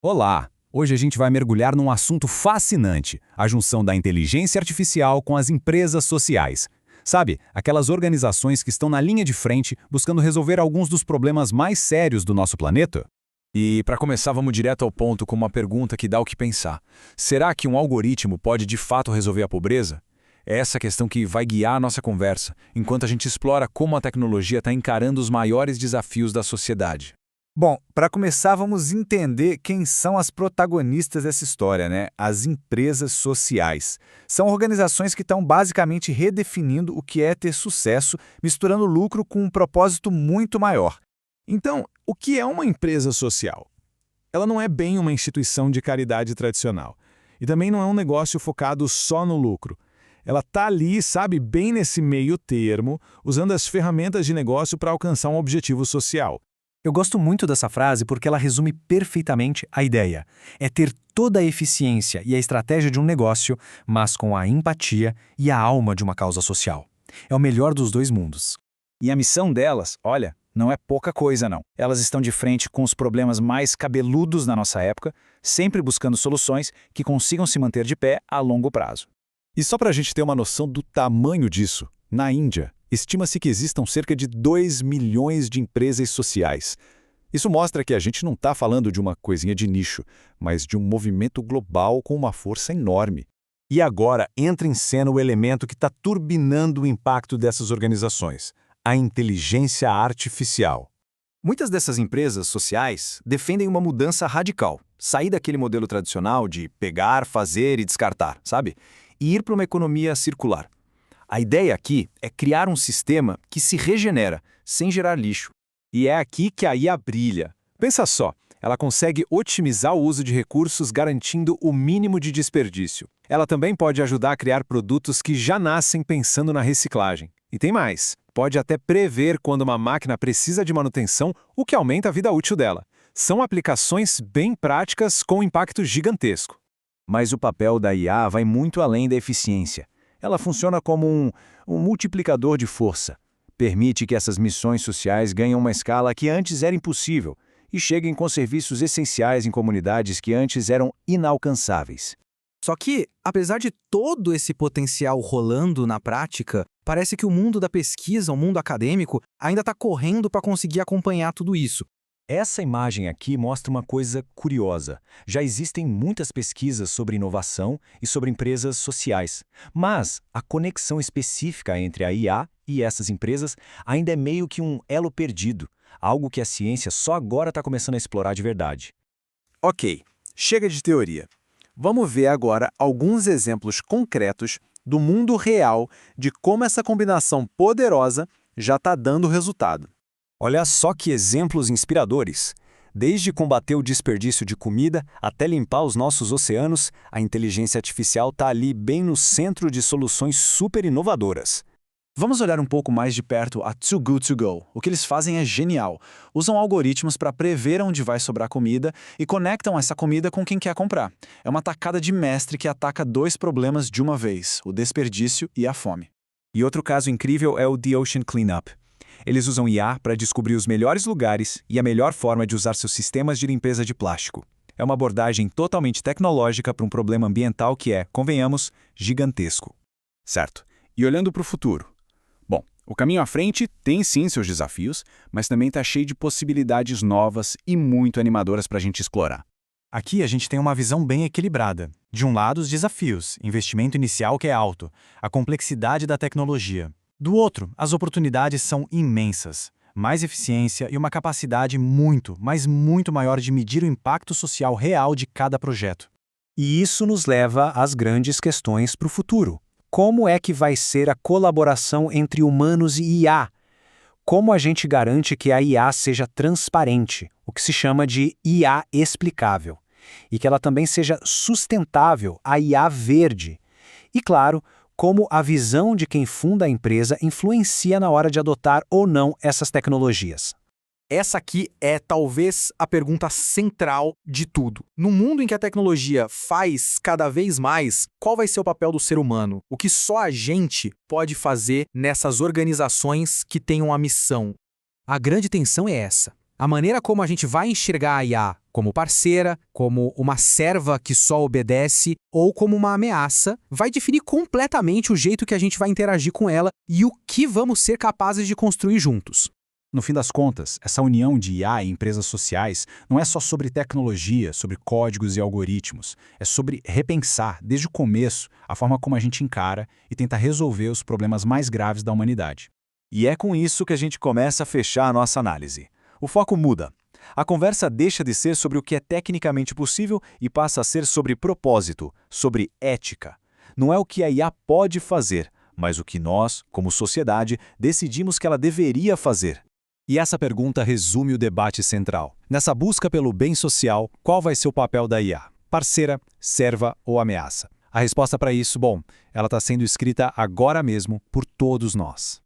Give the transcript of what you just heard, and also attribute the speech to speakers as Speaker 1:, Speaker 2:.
Speaker 1: Olá! Hoje a gente vai mergulhar num assunto fascinante, a junção da inteligência artificial com as empresas sociais. Sabe, aquelas organizações que estão na linha de frente buscando resolver alguns dos problemas mais sérios do nosso planeta?
Speaker 2: E, para começar, vamos direto ao ponto com uma pergunta que dá o que pensar. Será que um algoritmo pode de fato resolver a pobreza? É essa a questão que vai guiar a nossa conversa, enquanto a gente explora como a tecnologia está encarando os maiores desafios da sociedade.
Speaker 3: Bom, para começar, vamos entender quem são as protagonistas dessa história, né? As empresas sociais. São organizações que estão basicamente redefinindo o que é ter sucesso, misturando lucro com um propósito muito maior.
Speaker 4: Então, o que é uma empresa social? Ela não é bem uma instituição de caridade tradicional. E também não é um negócio focado só no lucro. Ela está ali, sabe, bem nesse meio termo, usando as ferramentas de negócio para alcançar um objetivo social.
Speaker 5: Eu gosto muito dessa frase porque ela resume perfeitamente a ideia. É ter toda a eficiência e a estratégia de um negócio, mas com a empatia e a alma de uma causa social. É o melhor dos dois mundos.
Speaker 6: E a missão delas, olha, não é pouca coisa não. Elas estão de frente com os problemas mais cabeludos da nossa época, sempre buscando soluções que consigam se manter de pé a longo prazo.
Speaker 2: E só para a gente ter uma noção do tamanho disso, na Índia, estima-se que existam cerca de 2 milhões de empresas sociais. Isso mostra que a gente não está falando de uma coisinha de nicho, mas de um movimento global com uma força enorme.
Speaker 1: E agora entra em cena o elemento que está turbinando o impacto dessas organizações, a inteligência artificial.
Speaker 5: Muitas dessas empresas sociais defendem uma mudança radical, sair daquele modelo tradicional de pegar, fazer e descartar, sabe? E ir para uma economia circular. A ideia aqui é criar um sistema que se regenera, sem gerar lixo.
Speaker 2: E é aqui que a IA brilha. Pensa só, ela consegue otimizar o uso de recursos garantindo o mínimo de desperdício. Ela também pode ajudar a criar produtos que já nascem pensando na reciclagem. E tem mais, pode até prever quando uma máquina precisa de manutenção, o que aumenta a vida útil dela. São aplicações bem práticas com impacto gigantesco.
Speaker 6: Mas o papel da IA vai muito além da eficiência. Ela funciona como um multiplicador de força. Permite que essas missões sociais ganhem uma escala que antes era impossível e cheguem com serviços essenciais em comunidades que antes eram inalcançáveis.
Speaker 7: Só que, apesar de todo esse potencial rolando na prática, parece que o mundo da pesquisa, o mundo acadêmico, ainda está correndo para conseguir acompanhar tudo isso.
Speaker 1: Essa imagem aqui mostra uma coisa curiosa. Já existem muitas pesquisas sobre inovação e sobre empresas sociais, mas a conexão específica entre a IA e essas empresas ainda é meio que um elo perdido, algo que a ciência só agora está começando a explorar de verdade.
Speaker 3: Ok, chega de teoria. Vamos ver agora alguns exemplos concretos do mundo real de como essa combinação poderosa já está dando resultado.
Speaker 1: Olha só que exemplos inspiradores. Desde combater o desperdício de comida até limpar os nossos oceanos, a inteligência artificial está ali bem no centro de soluções super inovadoras.
Speaker 7: Vamos olhar um pouco mais de perto a Too Good To Go. O que eles fazem é genial. Usam algoritmos para prever onde vai sobrar comida e conectam essa comida com quem quer comprar. É uma tacada de mestre que ataca dois problemas de uma vez, o desperdício e a fome.
Speaker 5: E outro caso incrível é o The Ocean Cleanup. Eles usam IA para descobrir os melhores lugares e a melhor forma de usar seus sistemas de limpeza de plástico. É uma abordagem totalmente tecnológica para um problema ambiental que é, convenhamos, gigantesco.
Speaker 2: Certo. E olhando para o futuro? Bom, o caminho à frente tem sim seus desafios, mas também está cheio de possibilidades novas e muito animadoras para a gente explorar.
Speaker 5: Aqui a gente tem uma visão bem equilibrada. De um lado, os desafios, investimento inicial que é alto, a complexidade da tecnologia. Do outro, as oportunidades são imensas. Mais eficiência e uma capacidade muito, mas muito maior de medir o impacto social real de cada projeto.
Speaker 1: E isso nos leva às grandes questões para o futuro. Como é que vai ser a colaboração entre humanos e IA? Como a gente garante que a IA seja transparente, o que se chama de IA explicável, e que ela também seja sustentável, a IA verde? E claro, como a visão de quem funda a empresa influencia na hora de adotar ou não essas tecnologias.
Speaker 7: Essa aqui é talvez a pergunta central de tudo. No mundo em que a tecnologia faz cada vez mais, qual vai ser o papel do ser humano? O que só a gente pode fazer nessas organizações que têm uma missão? A grande tensão é essa.
Speaker 8: A maneira como a gente vai enxergar a IA como parceira, como uma serva que só obedece ou como uma ameaça, vai definir completamente o jeito que a gente vai interagir com ela e o que vamos ser capazes de construir juntos.
Speaker 5: No fim das contas, essa união de IA e empresas sociais não é só sobre tecnologia, sobre códigos e algoritmos. É sobre repensar, desde o começo, a forma como a gente encara e tenta resolver os problemas mais graves da humanidade.
Speaker 6: E é com isso que a gente começa a fechar a nossa análise. O foco muda. A conversa deixa de ser sobre o que é tecnicamente possível e passa a ser sobre propósito, sobre ética. Não é o que a IA pode fazer, mas o que nós, como sociedade, decidimos que ela deveria fazer. E essa pergunta resume o debate central. Nessa busca pelo bem social, qual vai ser o papel da IA? Parceira, serva ou ameaça? A resposta para isso, ela está sendo escrita agora mesmo por todos nós.